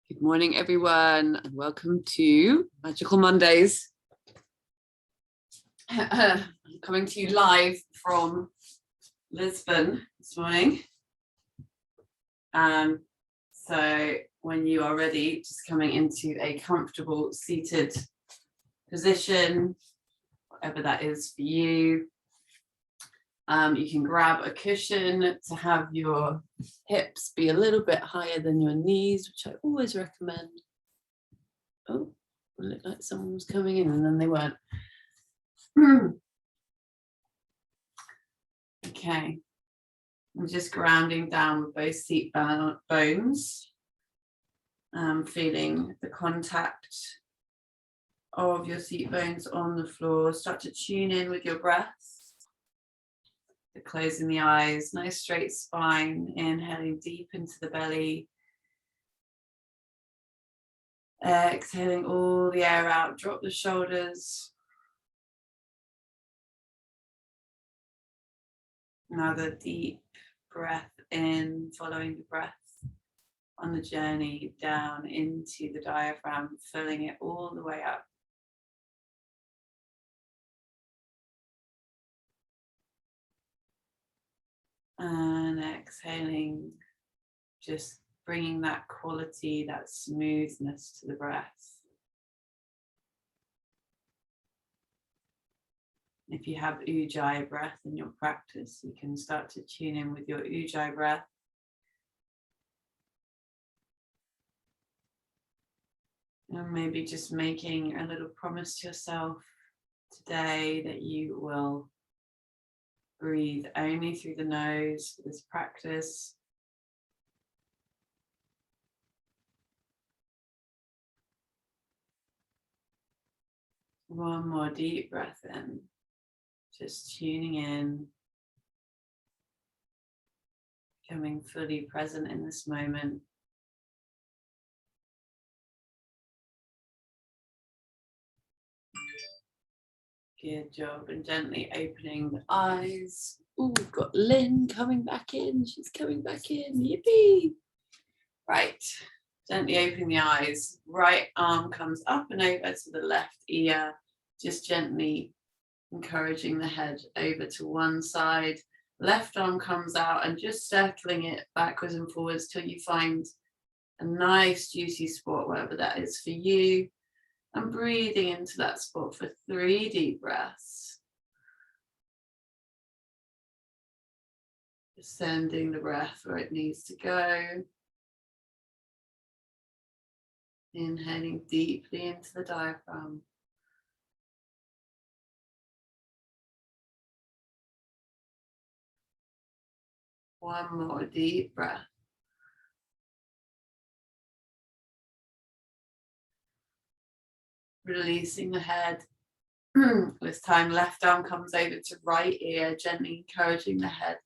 Good morning, everyone, and welcome to Magical Mondays. I'm coming to you live from Lisbon this morning. So when you are ready, just coming into a comfortable seated position, whatever that is for you. You can grab a cushion to have your hips be a little bit higher than your knees, which I always recommend. Oh, it looked like someone was coming in and then they weren't. Okay, I'm just grounding down with both seat bones. Feeling the contact of your seat bones on the floor. Start to tune in with your breath. Closing the eyes, nice straight spine, inhaling deep into the belly. Exhaling all the air out, drop the shoulders. Another deep breath in, following the breath on the journey down into the diaphragm, filling it all the way up. And exhaling, just bringing that quality, that smoothness to the breath. If you have Ujjayi breath in your practice, you can start to tune in with your Ujjayi breath. And maybe just making a little promise to yourself today that you will breathe only through the nose for this practice. One more deep breath in, just tuning in, becoming fully present in this moment. Good job, and gently opening the eyes. Oh, we've got Lynn coming back in. She's coming back in. Yippee! Right, gently opening the eyes. Right arm comes up and over to the left ear. Just gently encouraging the head over to one side. Left arm comes out and just circling it backwards and forwards till you find a nice juicy spot, wherever that is for you. And breathing into that spot for 3 deep breaths. Sending the breath where it needs to go. Inhaling deeply into the diaphragm. One more deep breath. Releasing the head. This time left arm comes over to right ear, gently encouraging the head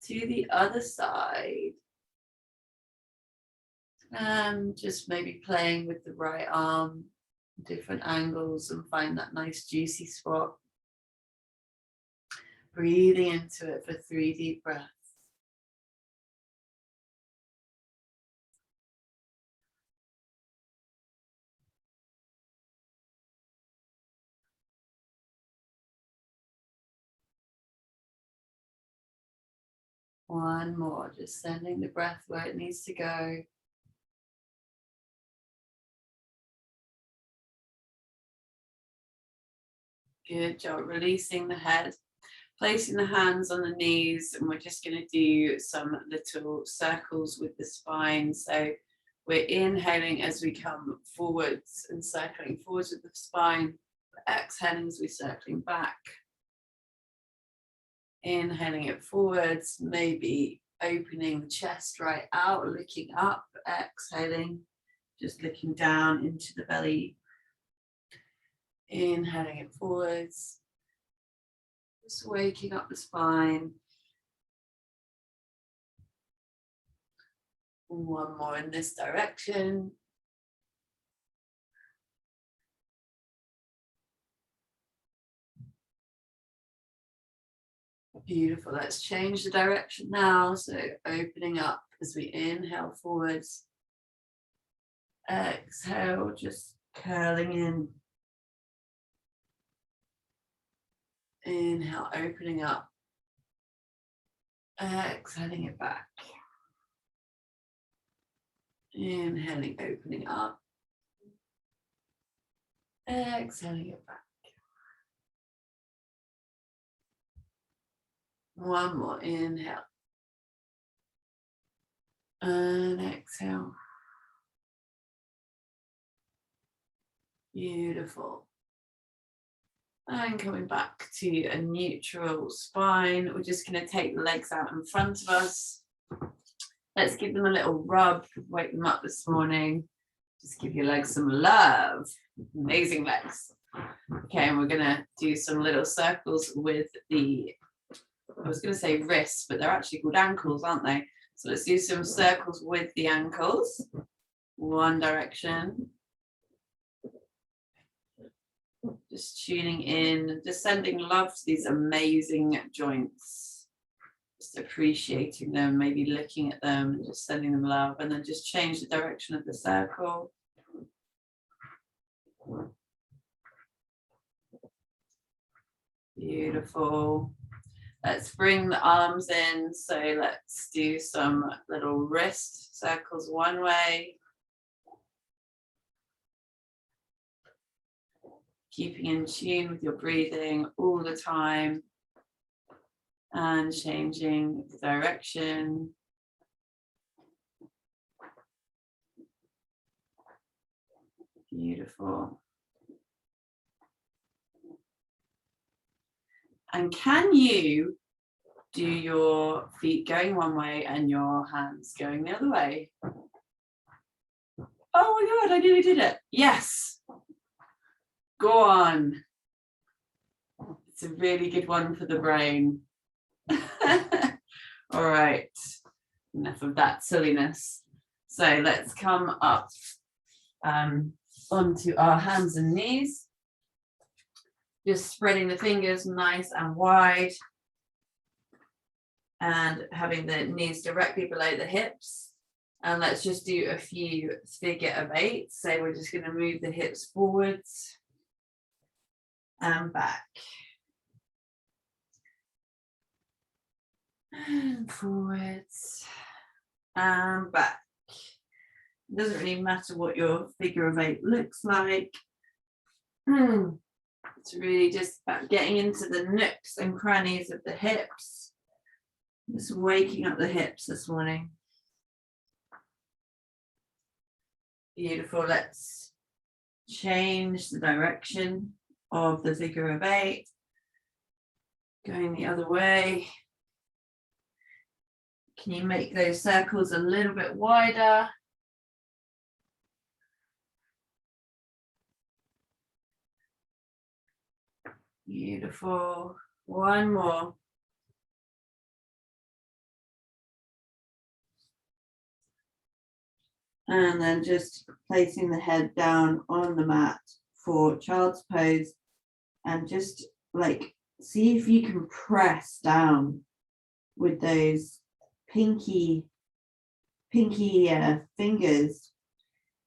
to the other side. And just maybe playing with the right arm, different angles, and find that nice juicy spot. Breathing into it for 3 deep breaths. One more, just sending the breath where it needs to go. Good job, releasing the head, placing the hands on the knees, and we're just going to do some little circles with the spine. So we're inhaling as we come forwards and circling forwards with the spine, exhaling as we're circling back. Inhaling it forwards, maybe opening the chest right out, looking up, exhaling, just looking down into the belly. Inhaling it forwards, just waking up the spine. One more in this direction. Beautiful. Let's change the direction now. So opening up as we inhale forwards. Exhale, just curling in. Inhale, opening up. Exhaling it back. Inhaling, opening up. Exhaling it back. One more inhale. And exhale. Beautiful. And coming back to a neutral spine. We're just going to take the legs out in front of us. Let's give them a little rub. Wake them up this morning. Just give your legs some love. Amazing legs. Okay, and we're going to do some little circles with the, I was going to say wrists, but they're actually called ankles, aren't they? So let's do some circles with the ankles. One direction. Just tuning in, just sending love to these amazing joints. Just appreciating them, maybe looking at them and just sending them love, and then just change the direction of the circle. Beautiful. Let's bring the arms in. So let's do some little wrist circles one way. Keeping in tune with your breathing all the time. And changing the direction. Beautiful. And can you do your feet going one way and your hands going the other way? Oh my God, I nearly did it. Yes. Go on. It's a really good one for the brain. All right. Enough of that silliness. So let's come up onto our hands and knees. Just spreading the fingers nice and wide and having the knees directly below the hips. And let's just do a few figure of eight. So we're just going to move the hips forwards and back. And forwards and back. It doesn't really matter what your figure of eight looks like. It's really just about getting into the nooks and crannies of the hips. Just waking up the hips this morning. Beautiful. Let's change the direction of the figure of eight. Going the other way. Can you make those circles a little bit wider? Beautiful. One more. And then just placing the head down on the mat for child's pose. And just like, see if you can press down with those pinky fingers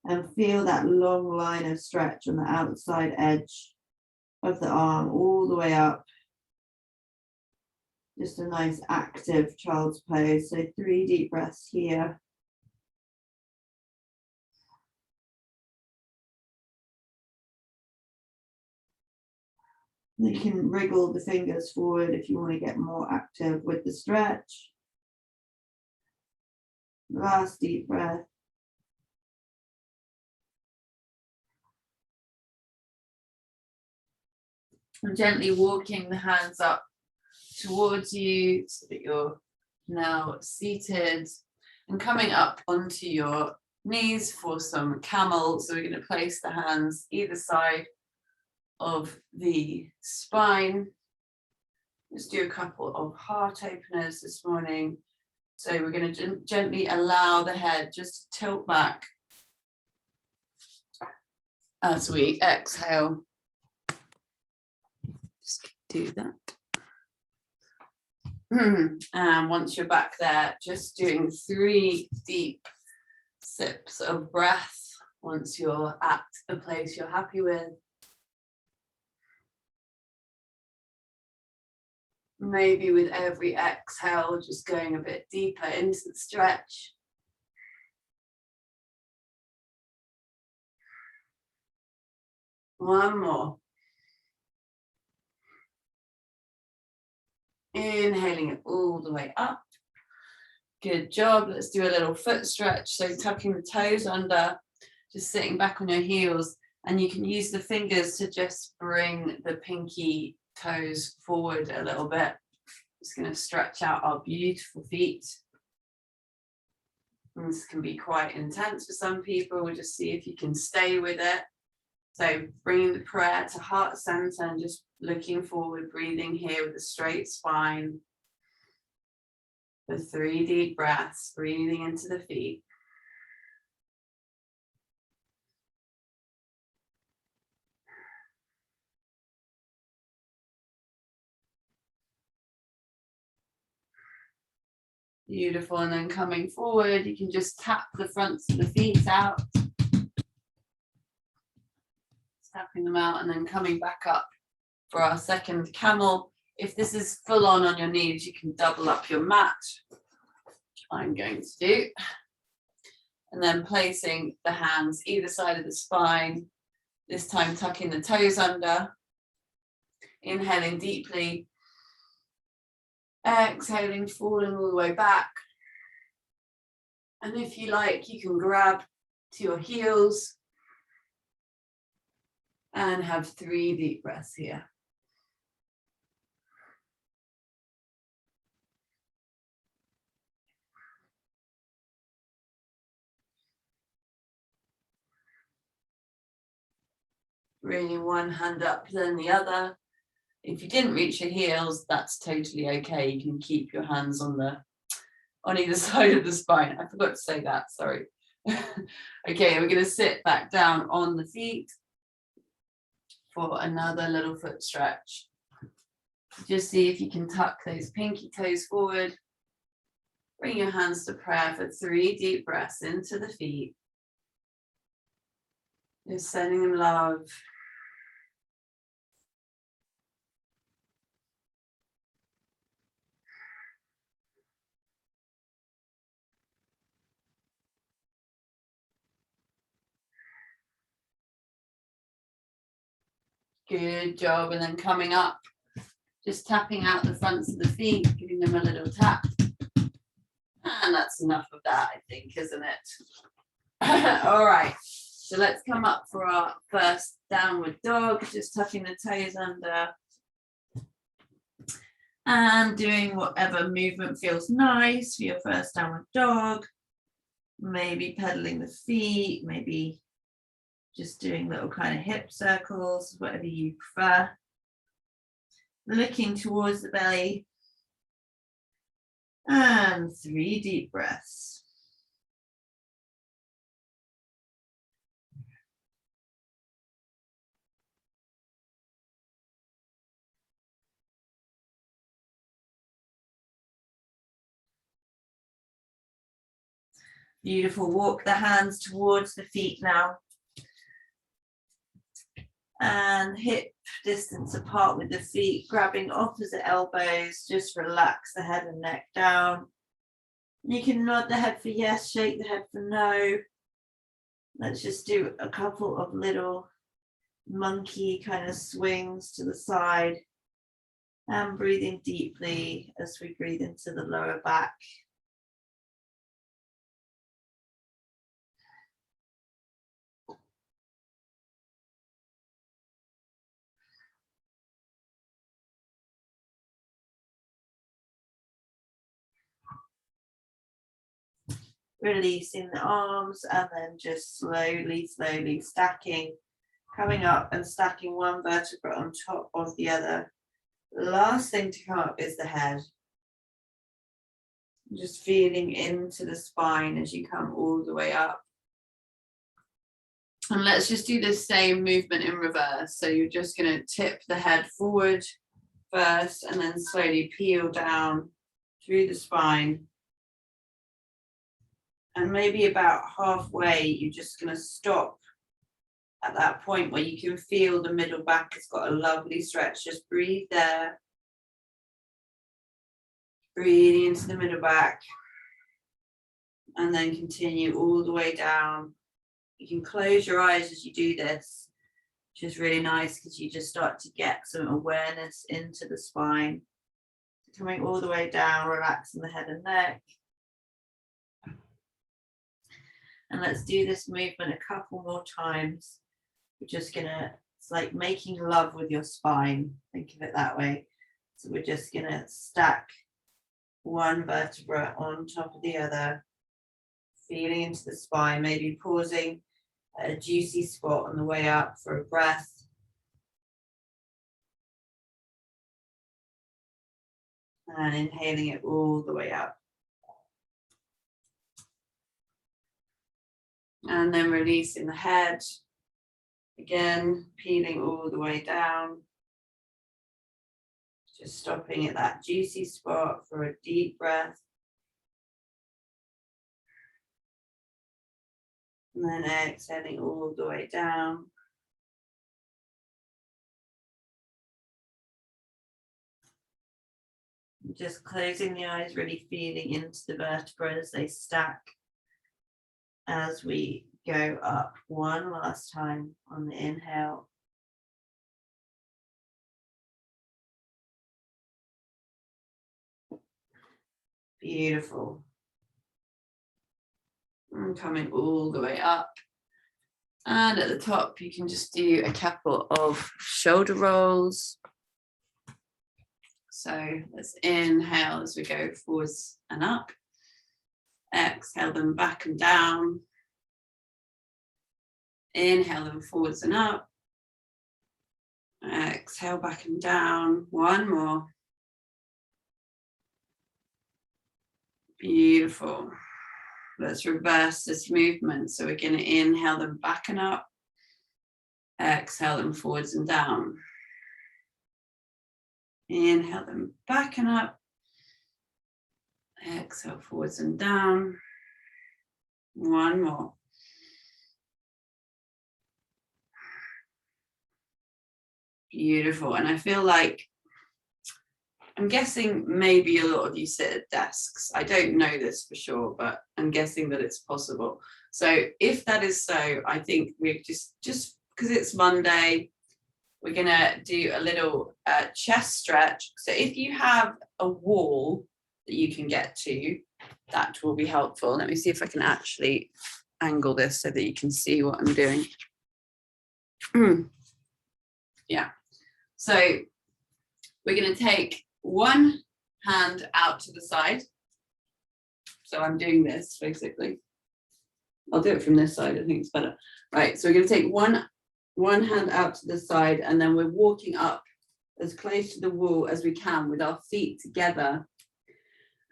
and feel that long line of stretch on the outside edge of the arm all the way up. Just a nice active child's pose. So 3 deep breaths here. You can wriggle the fingers forward if you want to get more active with the stretch. Last deep breath. And gently walking the hands up towards you so that you're now seated and coming up onto your knees for some camel. So we're going to place the hands either side of the spine. Let's do a couple of heart openers this morning. So we're going to gently allow the head just to tilt back as we exhale. Just do that. And once you're back there, just doing 3 deep sips of breath. once you're at a place you're happy with. Maybe with every exhale, just going a bit deeper into the stretch. One more. Inhaling it all the way up. Good job. Let's do a little foot stretch. So tucking the toes under, just sitting back on your heels, and you can use the fingers to just bring the pinky toes forward a little bit. Just going to stretch out our beautiful feet. And this can be quite intense for some people. We'll just see if you can stay with it. So bringing the prayer to heart center and just looking forward, breathing here with a straight spine. For 3 deep breaths, breathing into the feet. Beautiful, and then coming forward, you can just tap the fronts of the feet out. Tapping them out and then coming back up for our second camel. If this is full on your knees, you can double up your mat, which I'm going to do. And then placing the hands either side of the spine, this time tucking the toes under, inhaling deeply, exhaling, falling all the way back. And if you like, you can grab to your heels and have 3 deep breaths here. Bringing one hand up, then the other. If you didn't reach your heels, that's totally okay. You can keep your hands on either side of the spine. I forgot to say that, sorry. Okay, we're going to sit back down on the feet for another little foot stretch. Just see if you can tuck those pinky toes forward. Bring your hands to prayer for 3 deep breaths into the feet. Just sending them love. Good job. And then coming up, just tapping out the fronts of the feet, giving them a little tap. And that's enough of that, I think, isn't it? All right. So let's come up for our first downward dog, just tucking the toes under. And doing whatever movement feels nice for your first downward dog. Maybe pedaling the feet, maybe just doing little kind of hip circles, whatever you prefer. Looking towards the belly. And 3 deep breaths. Beautiful. Walk the hands towards the feet now. And hip distance apart with the feet, grabbing opposite elbows. Just relax the head and neck down. You can nod the head for yes, shake the head for no. Let's just do a couple of little monkey kind of swings to the side. And breathing deeply as we breathe into the lower back. Releasing the arms and then just slowly stacking, coming up and stacking one vertebra on top of the other. Last thing to come up is the head. Just feeling into the spine as you come all the way up. And let's just do the same movement in reverse. So you're just going to tip the head forward first and then slowly peel down through the spine. And maybe about halfway, you're just going to stop at that point where you can feel the middle back has got a lovely stretch. Just breathe there. Breathing into the middle back. And then continue all the way down. You can close your eyes as you do this, which is really nice because you just start to get some awareness into the spine. Coming all the way down, relaxing the head and neck. And let's do this movement a couple more times. We're just gonna, it's like making love with your spine. Think of it that way. So we're just gonna stack one vertebra on top of the other, feeling into the spine, maybe pausing at a juicy spot on the way up for a breath. And inhaling it all the way up. And then releasing the head. Again, peeling all the way down. Just stopping at that juicy spot for a deep breath. And then exhaling all the way down. Just closing the eyes, really feeling into the vertebrae as they stack. As we go up one last time on the inhale. Beautiful. And coming all the way up. And at the top, you can just do a couple of shoulder rolls. So let's inhale as we go forwards and up. Exhale them back and down. Inhale them forwards and up. Exhale back and down. One more. Beautiful. Let's reverse this movement. So we're going to inhale them back and up. Exhale them forwards and down. Inhale them back and up. Exhale forwards and down. One more. Beautiful. And I feel like, I'm guessing maybe a lot of you sit at desks. I don't know this for sure, but I'm guessing that it's possible. So if that is so, I think we're just because it's Monday, we're going to do a little chest stretch. So if you have a wall that you can get to, that will be helpful. Let me see if I can actually angle this so that you can see what I'm doing. Yeah. So we're going to take one hand out to the side. So I'm doing this basically. I'll do it from this side. I think it's better. Right. So we're going to take one hand out to the side, and then we're walking up as close to the wall as we can with our feet together.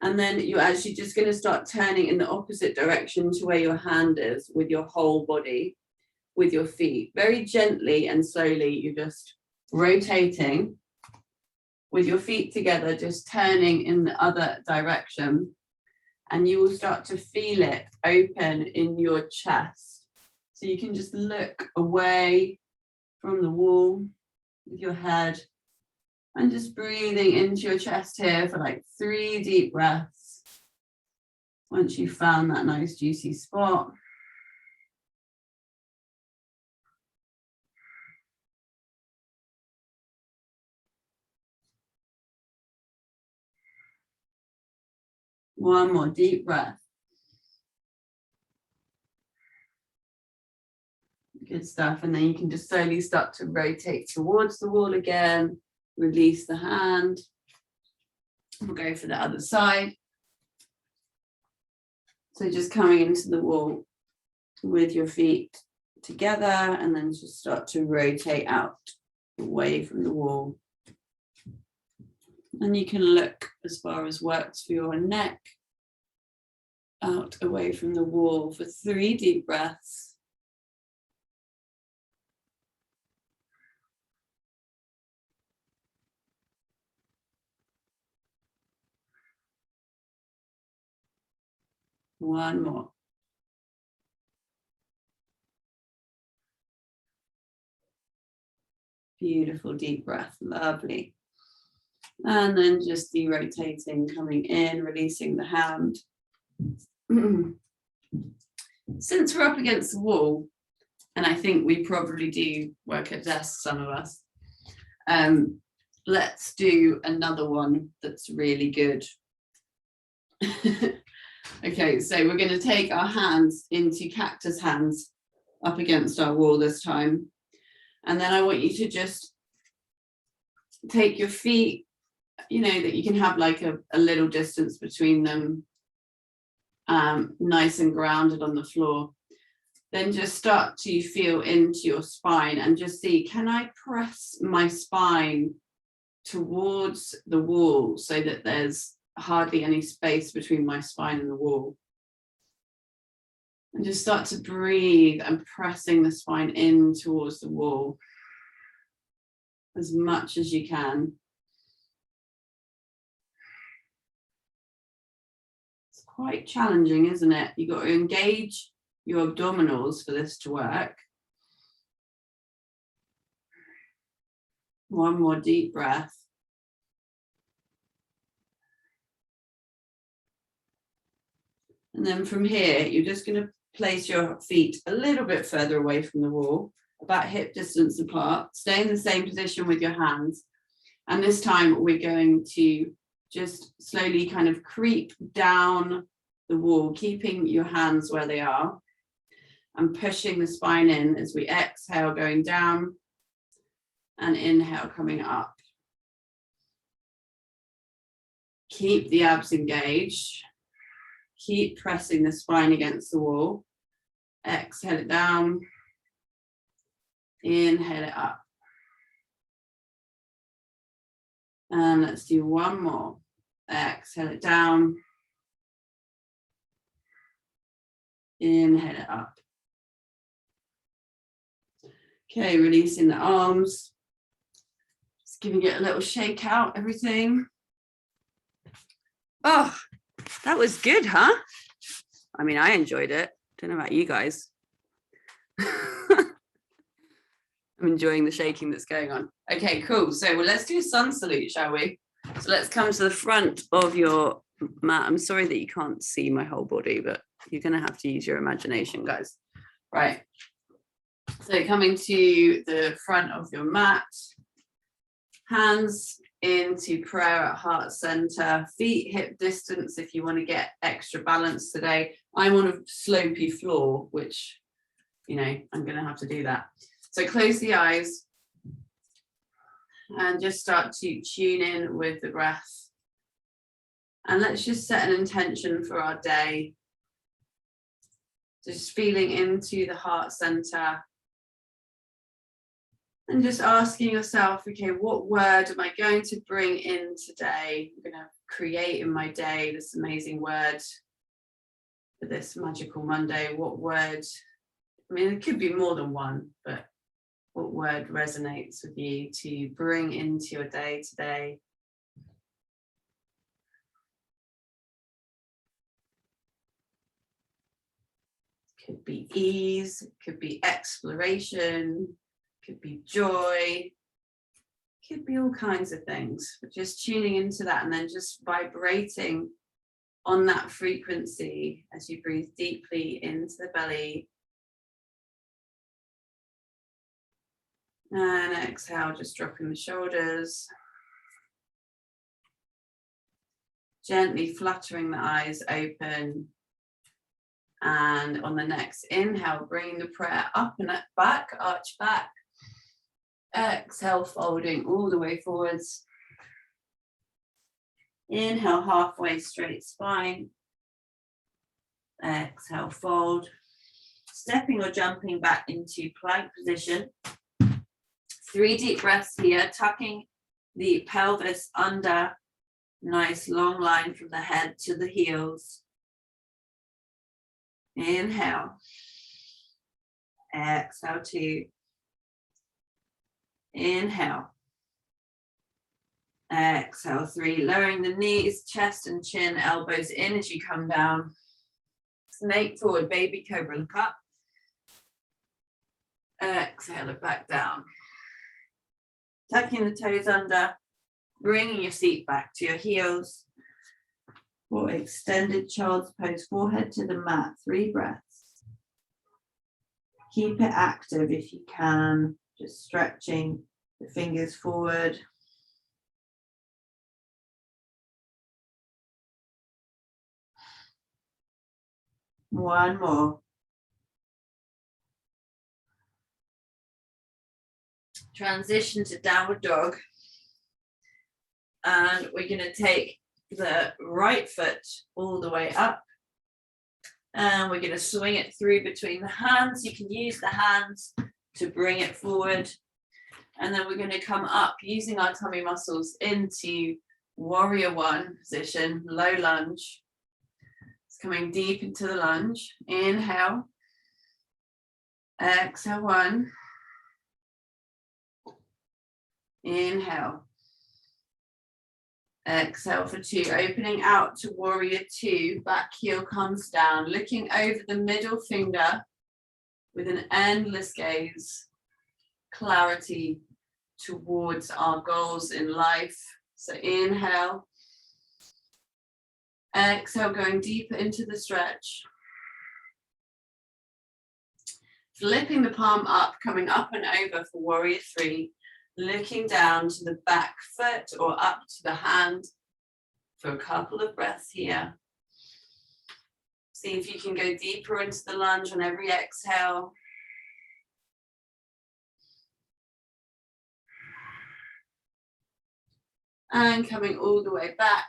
And then you're actually just going to start turning in the opposite direction to where your hand is with your whole body, with your feet. Very gently and slowly, you're just rotating with your feet together, just turning in the other direction. And you will start to feel it open in your chest. So you can just look away from the wall with your head and just breathing into your chest here for like 3 deep breaths. Once you've found that nice juicy spot. One more deep breath. Good stuff. And then you can just slowly start to rotate towards the wall again. Release the hand. We'll go for the other side. So just coming into the wall with your feet together, and then just start to rotate out away from the wall. And you can look as far as works for your neck, out away from the wall for 3 deep breaths. One more. Beautiful deep breath, lovely. And then just de-rotating, coming in, releasing the hand. Since we're up against the wall, and I think we probably do work at desks, some of us, let's do another one that's really good. Okay, so we're going to take our hands into cactus hands up against our wall this time. And then I want you to just take your feet, you know, that you can have like a little distance between them, nice and grounded on the floor. Then just start to feel into your spine and just see, can I press my spine towards the wall so that there's hardly any space between my spine and the wall? And just start to breathe and pressing the spine in towards the wall as much as you can. It's quite challenging, isn't it? You've got to engage your abdominals for this to work. One more deep breath. And then from here, you're just going to place your feet a little bit further away from the wall, about hip distance apart. Stay in the same position with your hands. And this time we're going to just slowly kind of creep down the wall, keeping your hands where they are and pushing the spine in as we exhale, going down, and inhale, coming up. Keep the abs engaged. Keep pressing the spine against the wall. Exhale it down. Inhale it up. And let's do one more. Exhale it down. Inhale it up. Okay, releasing the arms. Just giving it a little shake out, everything. Oh, that was good, huh? I mean, I enjoyed it. Don't know about you guys. I'm enjoying the shaking that's going on. Okay, cool. So let's do a sun salute, shall we? So let's come to the front of your mat. I'm sorry that you can't see my whole body, but you're going to have to use your imagination, guys. Right. So coming to the front of your mat, hands into prayer at heart center, feet hip distance if you want to get extra balance today. I'm on a slopey floor, which, you know, I'm going to have to do that. So close the eyes and just start to tune in with the breath. And let's just set an intention for our day. Just feeling into the heart center. And just asking yourself, okay, what word am I going to bring in today? I'm going to create in my day this amazing word for this magical Monday. What word? I mean, it could be more than one, but what word resonates with you to bring into your day today? Could be ease, could be exploration, could be joy, could be all kinds of things. But just tuning into that and then just vibrating on that frequency as you breathe deeply into the belly. And exhale, just dropping the shoulders. Gently fluttering the eyes open. And on the next inhale, bringing the prayer up and back, arch back. Exhale, folding all the way forwards. Inhale, halfway straight spine. Exhale, fold. Stepping or jumping back into plank position. 3 deep breaths here, tucking the pelvis under. Nice long line from the head to the heels. Inhale. Exhale, 2. Inhale. Exhale, 3. Lowering the knees, chest and chin, elbows in as you come down. Snake forward, baby cobra, look up. Exhale it back down. Tucking the toes under, bringing your seat back to your heels. For extended child's pose, forehead to the mat, 3 breaths. Keep it active if you can, just stretching the fingers forward. One more. Transition to downward dog. And we're going to take the right foot all the way up. And we're going to swing it through between the hands. You can use the hands to bring it forward. And then we're going to come up using our tummy muscles into warrior 1 position, low lunge. It's coming deep into the lunge. Inhale. Exhale 1. Inhale. Exhale for 2. Opening out to warrior 2. Back heel comes down. Looking over the middle finger with an endless gaze. Clarity towards our goals in life. So inhale. Exhale, going deeper into the stretch. Flipping the palm up, coming up and over for warrior 3. Looking down to the back foot or up to the hand for a couple of breaths here. See if you can go deeper into the lunge on every exhale. And coming all the way back.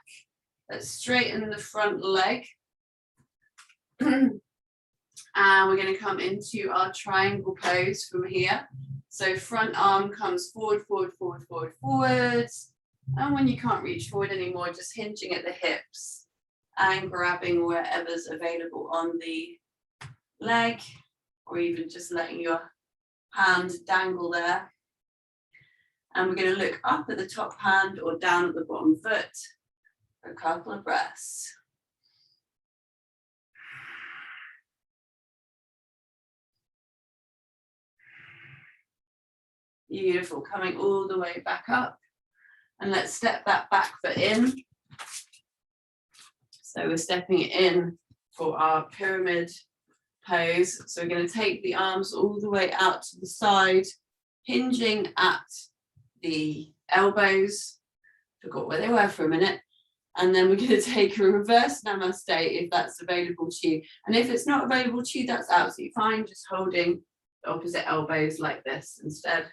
Let's straighten the front leg. And we're going to come into our triangle pose from here. So front arm comes forward, forward, forward, forward, forwards. And when you can't reach forward anymore, just hinging at the hips and grabbing wherever's available on the leg, or even just letting your hand dangle there. And we're going to look up at the top hand or down at the bottom foot for a couple of breaths. Beautiful, coming all the way back up. And let's step that back foot in. So we're stepping it in for our pyramid pose. So we're going to take the arms all the way out to the side, hinging at the elbows. Forgot where they were for a minute. And then we're going to take a reverse namaste if that's available to you. And if it's not available to you, that's absolutely fine. Just holding the opposite elbows like this instead.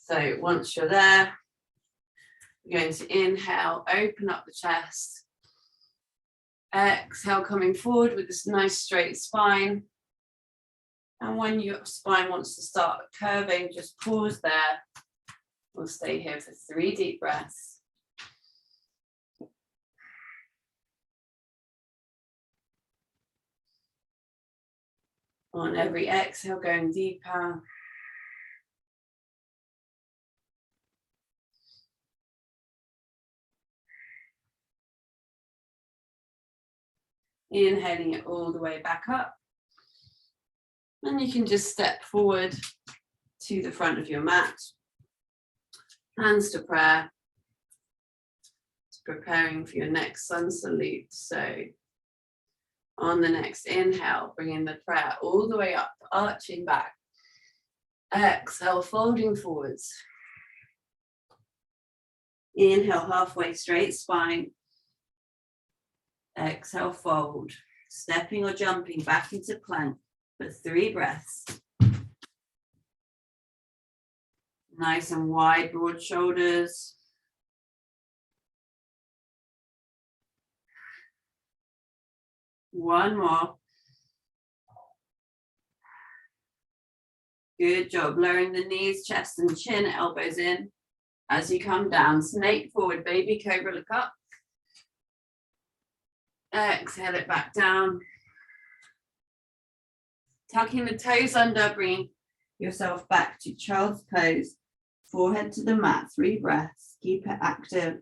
So once you're there, we're going to inhale, open up the chest. Exhale, coming forward with this nice straight spine. And when your spine wants to start curving, just pause there. We'll stay here for 3 deep breaths. On every exhale, going deeper. Inhaling it all the way back up. And you can just step forward to the front of your mat. Hands to prayer. Preparing for your next sun salute. So on the next inhale, bringing the prayer all the way up, arching back. Exhale, folding forwards. Inhale, halfway straight spine. Exhale, fold. Stepping or jumping back into plank for 3 breaths. Nice and wide, broad shoulders. One more. Good job. Lowering the knees, chest and chin, elbows in. As you come down, snake forward, baby cobra, look up. Exhale it back down. Tucking the toes under, bringing yourself back to child's pose. Forehead to the mat, 3 breaths. Keep it active.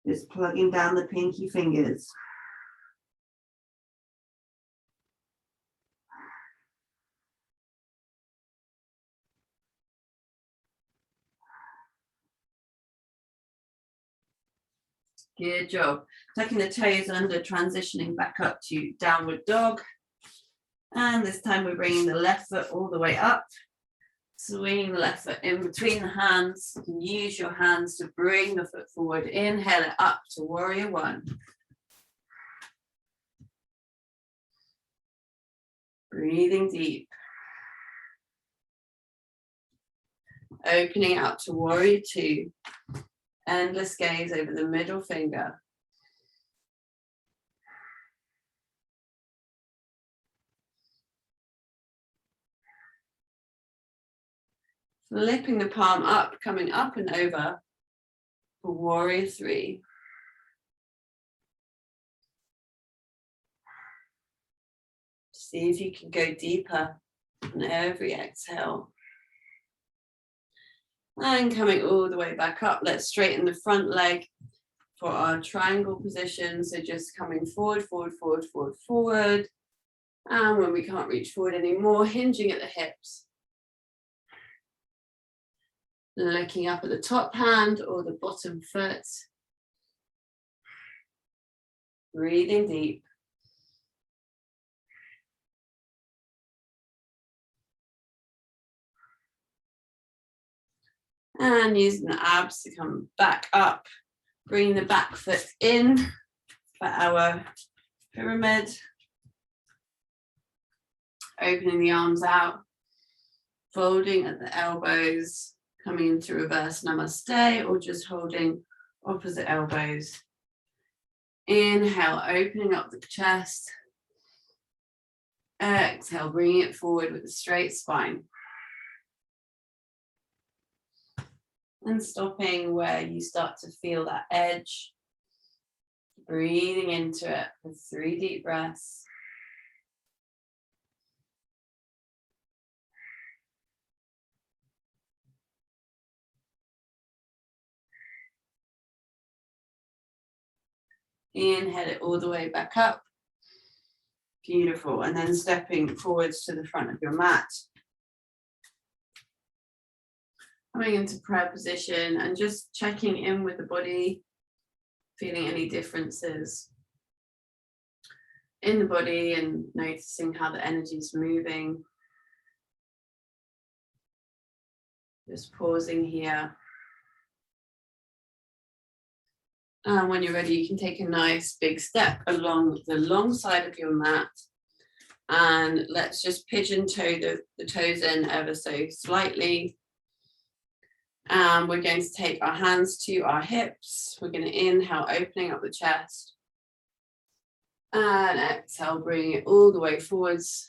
Just plugging down the pinky fingers. Good job. Tucking the toes under, transitioning back up to downward dog. And this time we're bringing the left foot all the way up. Swinging the left foot in between the hands. You can use your hands to bring the foot forward. Inhale it up to warrior one. Breathing deep. Opening out to warrior two. Endless gaze over the middle finger. Flipping the palm up, coming up and over for warrior three. See if you can go deeper on every exhale. And coming all the way back up, let's straighten the front leg for our triangle position. So just coming forward, forward, forward, forward, forward. And when we can't reach forward anymore, hinging at the hips. Looking up at the top hand or the bottom foot. Breathing deep. And using the abs to come back up. Bringing the back foot in for our pyramid. Opening the arms out. Folding at the elbows. Coming into reverse namaste or just holding opposite elbows. Inhale, opening up the chest. Exhale, bringing it forward with a straight spine. And stopping where you start to feel that edge. Breathing into it for 3 deep breaths. Inhale it all the way back up. Beautiful. And then stepping forwards to the front of your mat. Coming into prayer position and just checking in with the body, feeling any differences in the body and noticing how the energy is moving. Just pausing here. And when you're ready, you can take a nice big step along the long side of your mat. And let's just pigeon toe the toes in ever so slightly. And we're going to take our hands to our hips. We're going to inhale, opening up the chest. And exhale, bringing it all the way forwards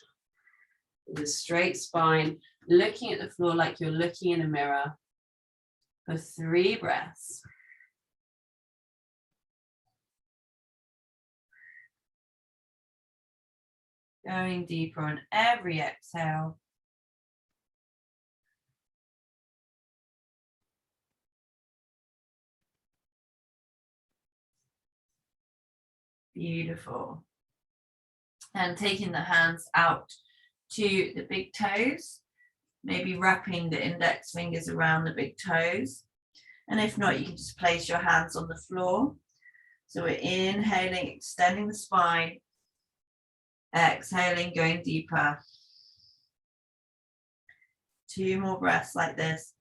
with a straight spine. Looking at the floor like you're looking in a mirror for 3 breaths. Going deeper on every exhale. Beautiful. And taking the hands out to the big toes, maybe wrapping the index fingers around the big toes. And if not, you can just place your hands on the floor. So we're inhaling, extending the spine. Exhaling, going deeper. 2 more breaths like this.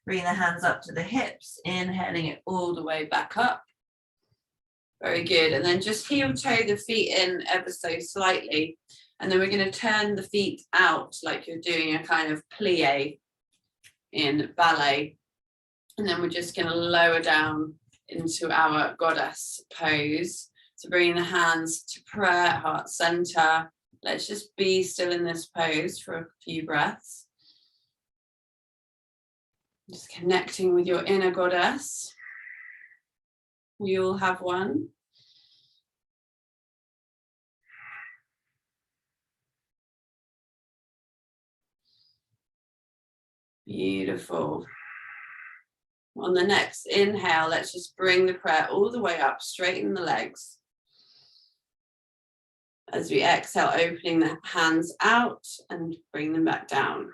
Bring the hands up to the hips, inhaling it all the way back up. Very good. And then just heel toe the feet in ever so slightly. And then we're going to turn the feet out like you're doing a kind of plie in ballet. And then we're just going to lower down into our goddess pose. So bringing the hands to prayer, heart center. Let's just be still in this pose for a few breaths. Just connecting with your inner goddess. We all have one. Beautiful. On the next inhale, let's just bring the prayer all the way up, straighten the legs. As we exhale, opening the hands out and bring them back down.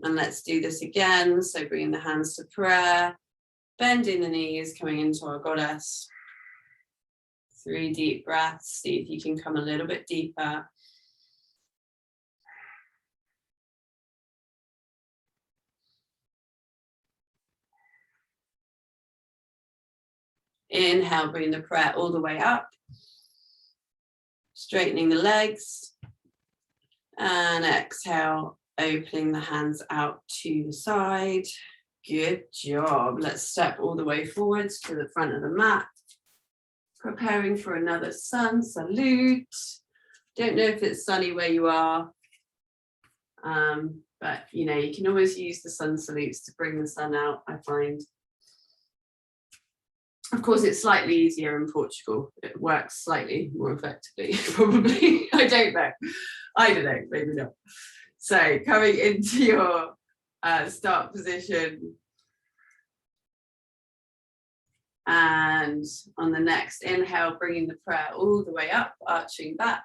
And let's do this again. So bringing the hands to prayer, bending the knees, coming into our goddess. 3 deep breaths. See if you can come a little bit deeper. Inhale, bring the prayer all the way up. Straightening the legs. And exhale, opening the hands out to the side. Good job. Let's step all the way forwards to the front of the mat. Preparing for another sun salute. Don't know if it's sunny where you are, but you know, you can always use the sun salutes to bring the sun out, I find. Of course, it's slightly easier in Portugal. It works slightly more effectively, probably. I don't know, maybe not. So coming into your start position. And on the next inhale, bringing the prayer all the way up, arching back.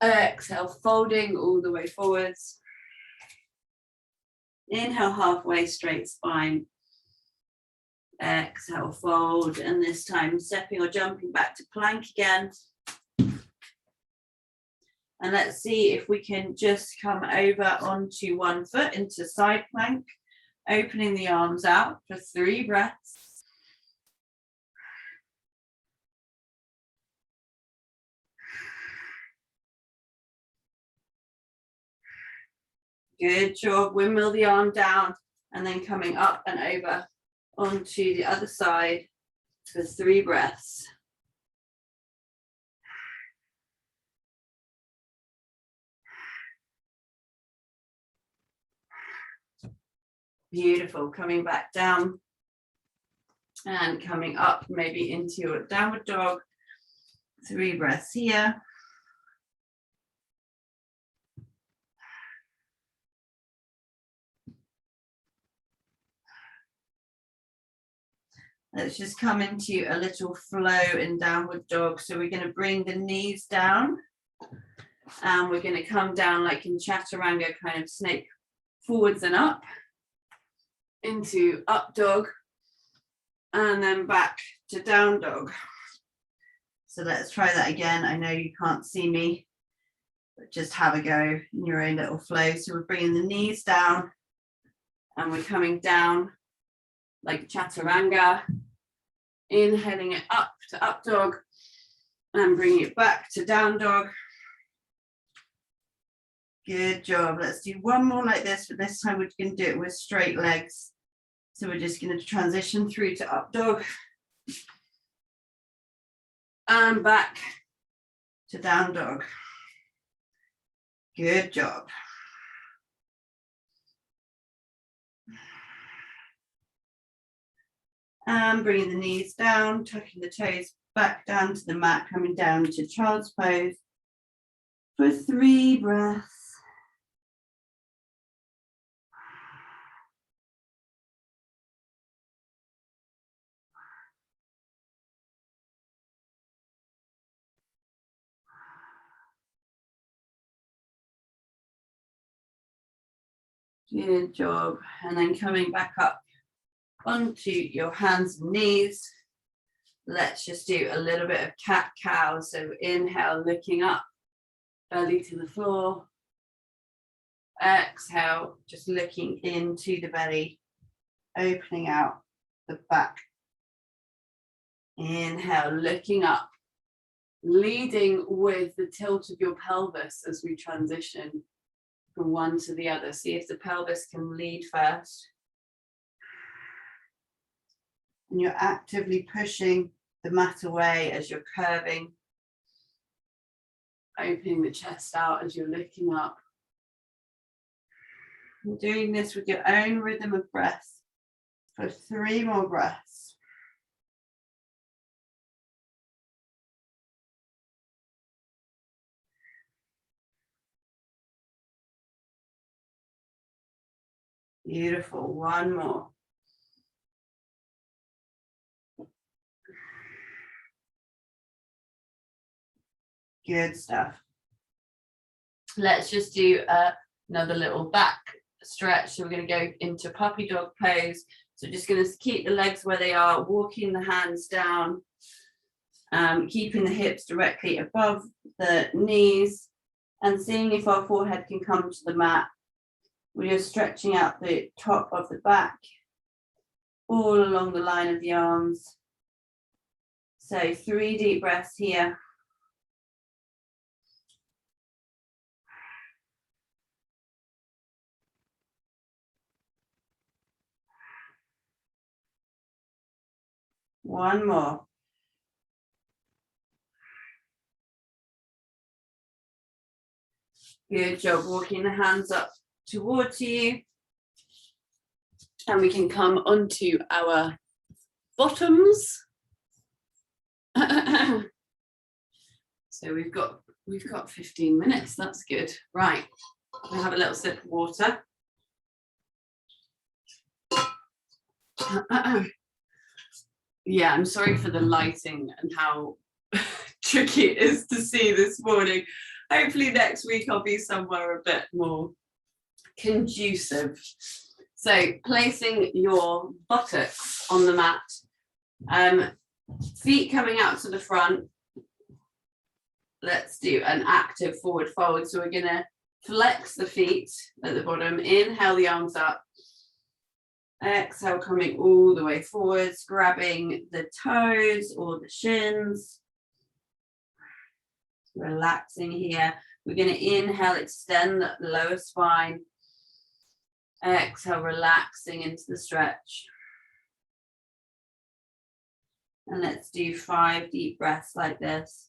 Exhale, folding all the way forwards. Inhale, halfway straight spine. Exhale, fold, and this time stepping or jumping back to plank again. And let's see if we can just come over onto one foot into side plank, opening the arms out for 3 breaths. Good job. Windmill the arm down and then coming up and over onto the other side for 3 breaths. Beautiful. Coming back down and coming up maybe into your downward dog. 3 breaths here. Let's just come into a little flow in downward dog. So we're going to bring the knees down and we're going to come down like in chaturanga, kind of snake forwards and up into up dog and then back to down dog. So let's try that again. I know you can't see me, but just have a go in your own little flow. So we're bringing the knees down and we're coming down like chaturanga, inhaling it up to up dog and bringing it back to down dog. Good job. Let's do one more like this, but this time we're going to do it with straight legs. So we're just going to transition through to up dog and back to down dog. Good job. And bringing the knees down, tucking the toes back down to the mat, coming down to child's pose for 3 breaths. Good job. And then coming back up onto your hands and knees. Let's just do a little bit of cat-cow. So inhale, looking up, belly to the floor. Exhale, just looking into the belly, opening out the back. Inhale, looking up, leading with the tilt of your pelvis as we transition from one to the other. See if the pelvis can lead first. And you're actively pushing the mat away as you're curving, opening the chest out as you're looking up. And doing this with your own rhythm of breath for 3 more breaths. Beautiful. One more. Good stuff. Let's just do another little back stretch. So we're going to go into puppy dog pose. So just going to keep the legs where they are, walking the hands down, keeping the hips directly above the knees, and seeing if our forehead can come to the mat. We're just stretching out the top of the back, all along the line of the arms. So 3 deep breaths here. One more. Good job, walking the hands up towards you. And we can come onto our bottoms. So we've got 15 minutes, that's good. Right, we'll have a little sip of water. Yeah, I'm sorry for the lighting and how tricky it is to see this morning. Hopefully next week I'll be somewhere a bit more conducive. So placing your buttocks on the mat, feet coming out to the front. Let's do an active forward fold. So we're going to flex the feet at the bottom, inhale the arms up. Exhale, coming all the way forwards, grabbing the toes or the shins. Relaxing here. We're going to inhale, extend the lower spine. Exhale, relaxing into the stretch. And let's do 5 deep breaths like this.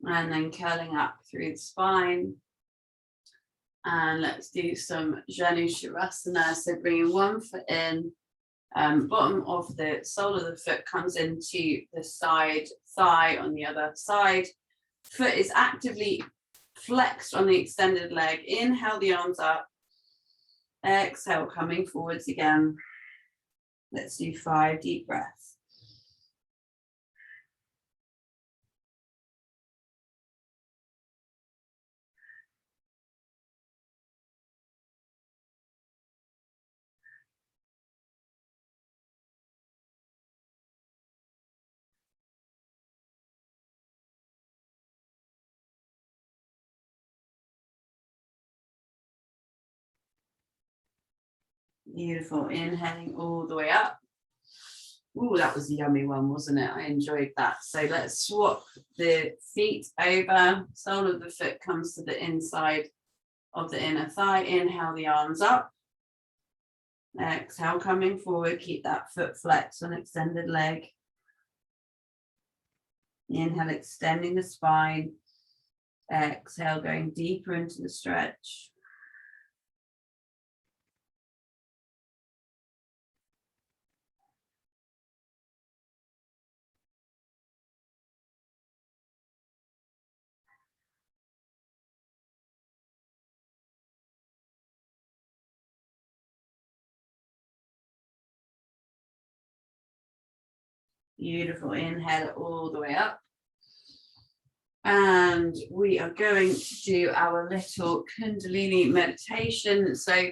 And then curling up through the spine. And let's do some Janu Shavasana. So bringing one foot in, bottom of the sole of the foot comes into the side thigh on the other side. Foot is actively flexed on the extended leg. Inhale the arms up. Exhale, coming forwards again. Let's do 5 deep breaths. Beautiful. Inhaling all the way up. Ooh, that was a yummy one, wasn't it? I enjoyed that. So let's swap the feet over. Sole of the foot comes to the inside of the inner thigh. Inhale the arms up. Exhale, coming forward. Keep that foot flexed on extended leg. Inhale, extending the spine. Exhale, going deeper into the stretch. Beautiful. Inhale all the way up. And we are going to do our little Kundalini meditation. So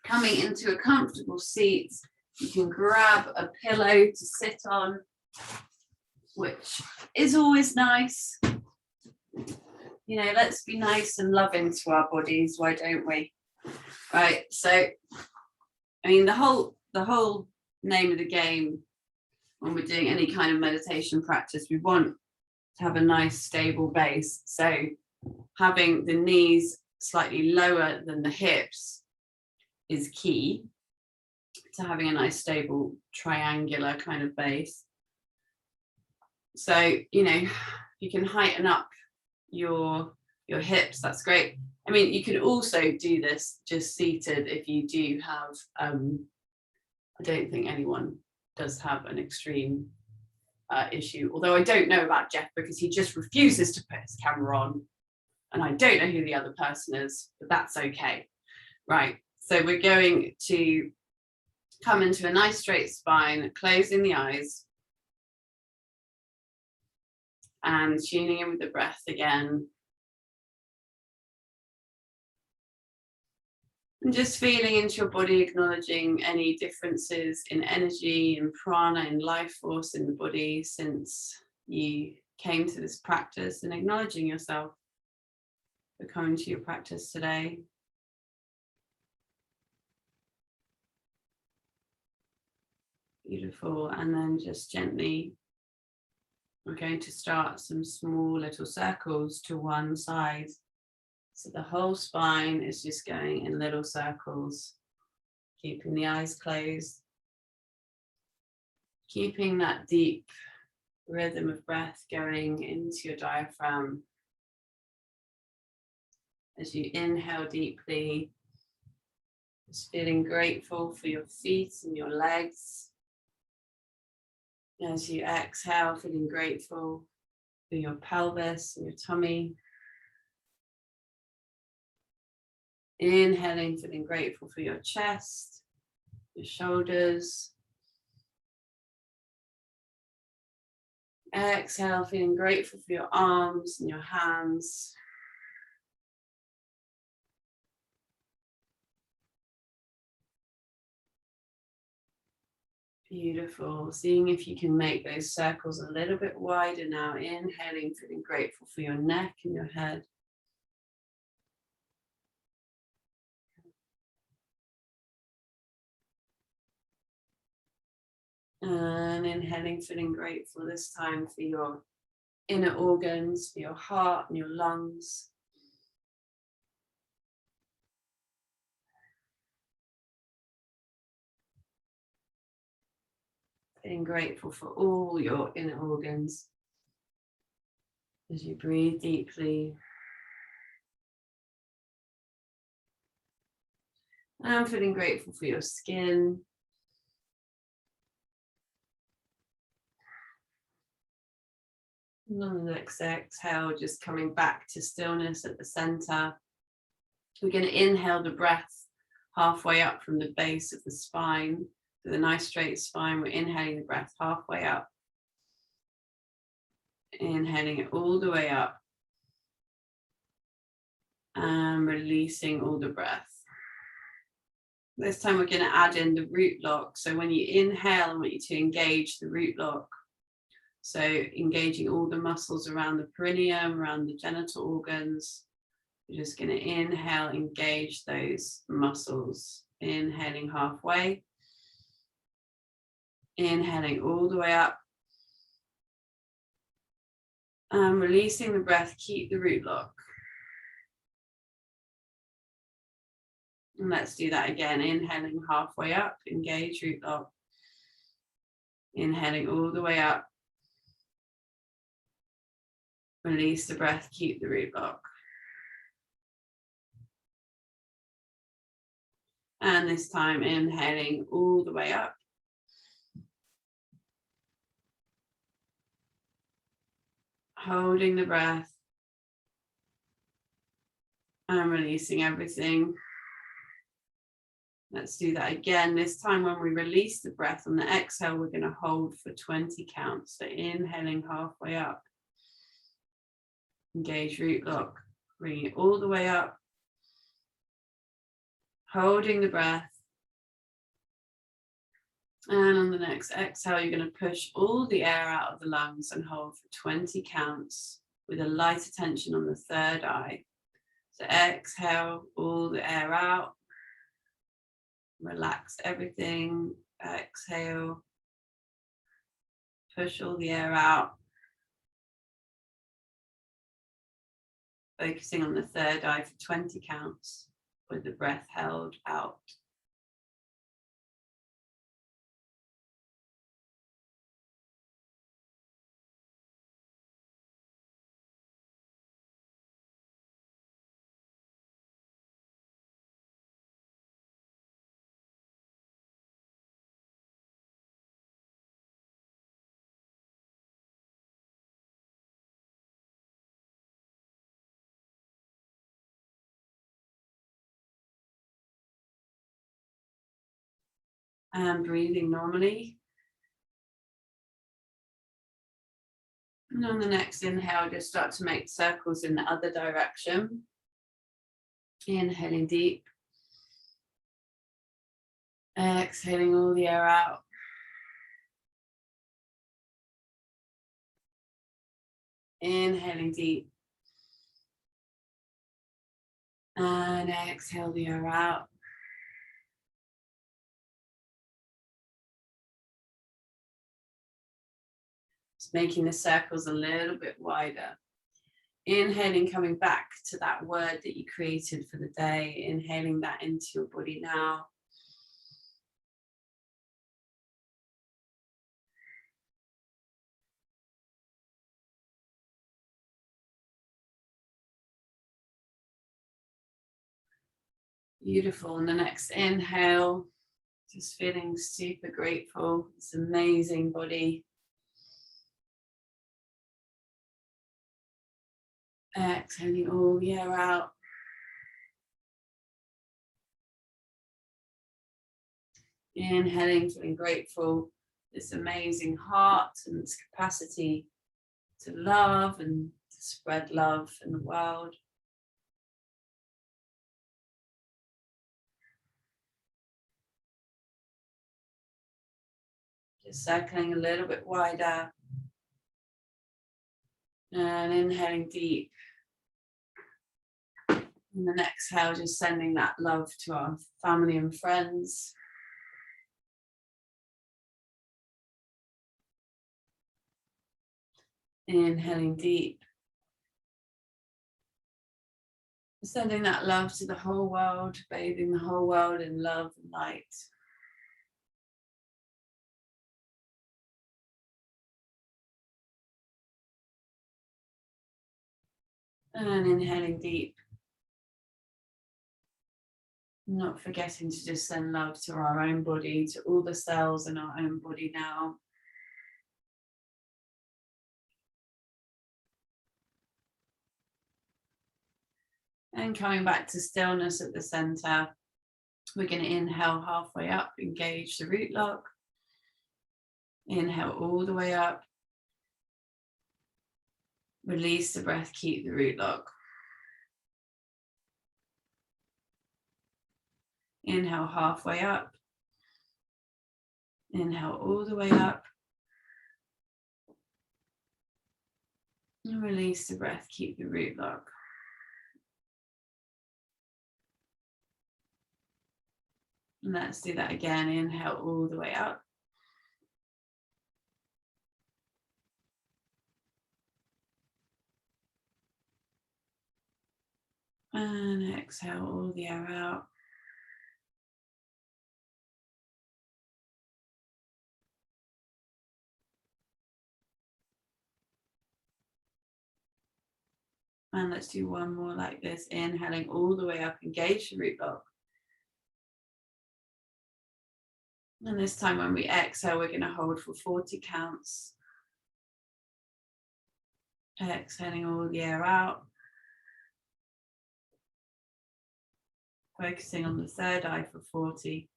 coming into a comfortable seat, you can grab a pillow to sit on, which is always nice. You know, let's be nice and loving to our bodies, why don't we? Right, so, I mean, the whole name of the game when we're doing any kind of meditation practice, we want to have a nice stable base. So having the knees slightly lower than the hips is key to having a nice stable triangular kind of base. So, you know, you can heighten up your hips, that's great. I mean, you can also do this just seated if you do have, I don't think anyone does have an extreme issue, although I don't know about Jeff because he just refuses to put his camera on, and I don't know who the other person is, but that's okay. Right, so we're going to come into a nice straight spine, closing the eyes and tuning in with the breath again. And just feeling into your body, acknowledging any differences in energy and prana and life force in the body since you came to this practice, and acknowledging yourself for coming to your practice today. Beautiful. And then just gently, we're going to start some small little circles to one side. So the whole spine is just going in little circles, keeping the eyes closed, keeping that deep rhythm of breath going into your diaphragm. As you inhale deeply, just feeling grateful for your feet and your legs. As you exhale, feeling grateful for your pelvis and your tummy. Inhaling, feeling grateful for your chest, your shoulders. Exhale, feeling grateful for your arms and your hands. Beautiful. Seeing if you can make those circles a little bit wider now. Inhaling, feeling grateful for your neck and your head. And inhaling, feeling grateful this time for your inner organs, for your heart and your lungs. Feeling grateful for all your inner organs as you breathe deeply. And feeling grateful for your skin. And on the next exhale, just coming back to stillness at the center. We're going to inhale the breath halfway up from the base of the spine. With a nice straight spine, we're inhaling the breath halfway up. Inhaling it all the way up. And releasing all the breath. This time we're going to add in the root lock. So when you inhale, I want you to engage the root lock. So engaging all the muscles around the perineum, around the genital organs. You're just going to inhale, engage those muscles. Inhaling halfway. Inhaling all the way up. And releasing the breath, keep the root lock. And let's do that again. Inhaling halfway up, engage root lock. Inhaling all the way up. Release the breath, keep the root lock. And this time inhaling all the way up. Holding the breath. And releasing everything. Let's do that again. This time when we release the breath on the exhale, we're going to hold for 20 counts. So inhaling halfway up. Engage root lock. Bring it all the way up. Holding the breath. And on the next exhale, you're going to push all the air out of the lungs and hold for 20 counts with a light attention on the third eye. So exhale all the air out. Relax everything. Exhale. Push all the air out. Focusing on the third eye for 20 counts with the breath held out. And breathing normally. And on the next inhale, just start to make circles in the other direction. Inhaling deep. Exhaling all the air out. Inhaling deep. And exhale the air out. Just making the circles a little bit wider. Inhaling, coming back to that word that you created for the day. Inhaling that into your body now. Beautiful. And the next inhale, just feeling super grateful. This amazing body. Exhaling all the air out. Inhaling, feeling grateful. This amazing heart and its capacity to love and to spread love in the world. Just circling a little bit wider. And inhaling deep. And the next exhale, just sending that love to our family and friends. Inhaling deep. Sending that love to the whole world, bathing the whole world in love and light. And inhaling deep. Not forgetting to just send love to our own body, to all the cells in our own body now. And coming back to stillness at the center. We're going to inhale halfway up, engage the root lock. Inhale all the way up. Release the breath, keep the root lock. Inhale halfway up. Inhale all the way up. And release the breath, keep the root lock. And let's do that again. Inhale all the way up. And exhale all the air out. And let's do one more like this. Inhaling all the way up, engage the root lock. And this time when we exhale, we're going to hold for 40 counts. Exhaling all the air out. Focusing on the third eye for 40.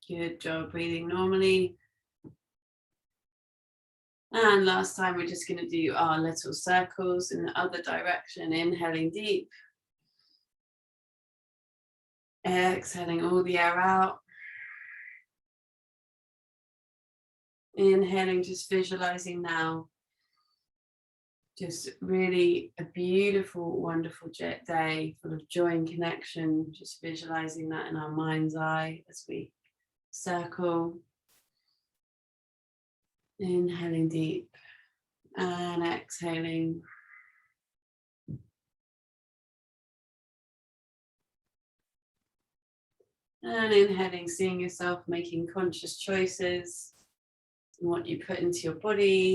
Good job breathing normally. And last time we're just going to do our little circles in the other direction. Inhaling deep. Exhaling all the air out. Inhaling, just visualizing now. Just really a beautiful, wonderful day full of joy and connection. Just visualizing that in our mind's eye as we circle. Inhaling deep and exhaling. And inhaling, seeing yourself making conscious choices in what you put into your body.